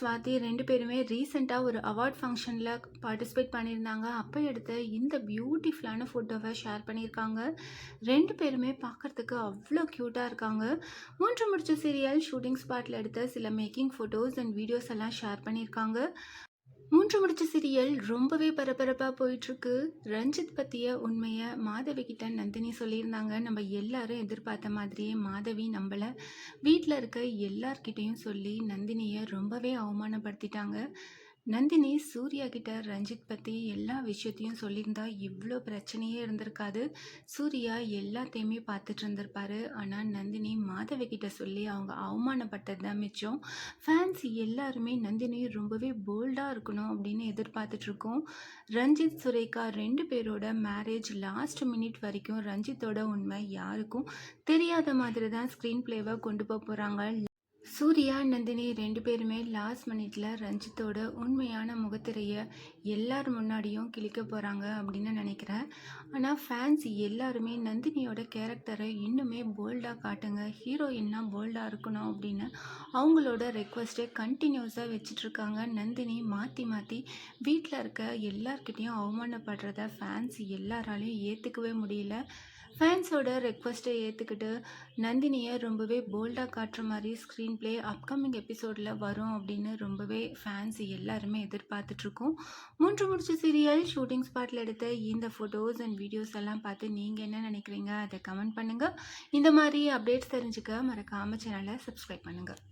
ஸ்வாதி 2 பேருமே ரீசெண்டா ஒரு அவார்ட் ஃபங்ஷன்ல பார்ட்டிசிபேட் பண்ணியிருந்தாங்க. அப்ப எடுத்த இந்த பியூட்டிஃபுல்லான ஃபோட்டோவ ஷேர் பண்ணியிருக்காங்க. 2 பேருமே பார்க்கறதுக்கு அவ்ளோ கியூட்டா இருக்காங்க. 3 முடிச்சு சீரியல் ஷூட்டிங் ஸ்பாட்ல எடுத்த சில மேக்கிங் ஃபோட்டோஸ் அண்ட் வீடியோஸ் எல்லாம் ஷேர் பண்ணியிருக்காங்க. 3 முடிச்சு சீரியல் ரொம்பவே பரபரப்பா போயிட்டுருக்கு. ரஞ்சித் பத்திய உண்மைய மாதவி கிட்ட நந்தினி சொல்லியிருந்தாங்க. நம்ம எல்லாரும் எதிர்பார்த்த மாதிரியே மாதவி நம்பல. வீட்ல இருக்க எல்லார்கிட்டயும் சொல்லி நந்தினிய ரொம்பவே அவமானப்படுத்திட்டாங்க. நந்தினி சூர்யா கிட்ட ரஞ்சித் பத்தி எல்லா விஷயத்தையும் சொல்லியிருந்தா இவ்வளோ பிரச்சனையே இருந்திருக்காது. சூர்யா எல்லாத்தையுமே பார்த்துட்டு இருந்திருப்பாரு. ஆனால் நந்தினி மாதவி கிட்ட சொல்லி அவங்க அவமானப்பட்டது தான் மிச்சம். ஃபேன்ஸ் எல்லாருமே நந்தினி ரொம்பவே போல்டாக இருக்கணும் அப்படின்னு எதிர்பார்த்துட்டு இருக்கோம். ரஞ்சித் சுரேகா 2 பேரோட மேரேஜ் லாஸ்ட் மினிட் வரைக்கும் ரஞ்சித்தோட உண்மை யாருக்கும் தெரியாத மாதிரி தான் ஸ்க்ரீன் பிளேவை கொண்டு போக போகிறாங்க. சூர்யா நந்தினி 2 பேருமே லாஸ்ட் மினிட்ல ரஞ்சித்தோட உண்மையான முகத்திரைய எல்லார் முன்னாடியும் கிழிக்க போகிறாங்க அப்படின்னு நினைக்கிறேன். ஆனால் ஃபேன்ஸ் எல்லாருமே நந்தினியோட கேரக்டரை இன்னுமே போல்டாக காட்டுங்க, ஹீரோயின்னா போல்டாக இருக்கணும் அப்படின்னு அவங்களோட ரெக்வஸ்ட்டை கண்டினியூஸாக வச்சிட்ருக்காங்க. நந்தினி மாற்றி மாற்றி வீட்டில் இருக்க எல்லார்கிட்டையும் அவமானப்படுறத ஃபேன்ஸ் எல்லாராலையும் ஏற்றுக்கவே முடியல. ஃபேன்ஸோட ரெக்வஸ்ட்டை ஏற்றுக்கிட்டு நந்தினியை ரொம்பவே போல்டாக காட்டுற மாதிரி ஸ்க்ரீன் பிளே அப்கமிங் எபிசோடில் வரும் அப்படின்னு ரொம்பவே ஃபேன்ஸ் எல்லாருமே எதிர்பார்த்துட்ருக்கோம். 3 முடிச்சு சீரியல் ஷூட்டிங் ஸ்பாட்டில் எடுத்த இந்த ஃபோட்டோஸ் அண்ட் வீடியோஸ் எல்லாம் பார்த்து நீங்கள் என்ன நினைக்கிறீங்க அதை கமெண்ட் பண்ணுங்கள். இந்த மாதிரி அப்டேட்ஸ் தெரிஞ்சுக்க மறக்காமல் சேனலை சப்ஸ்கிரைப் பண்ணுங்கள்.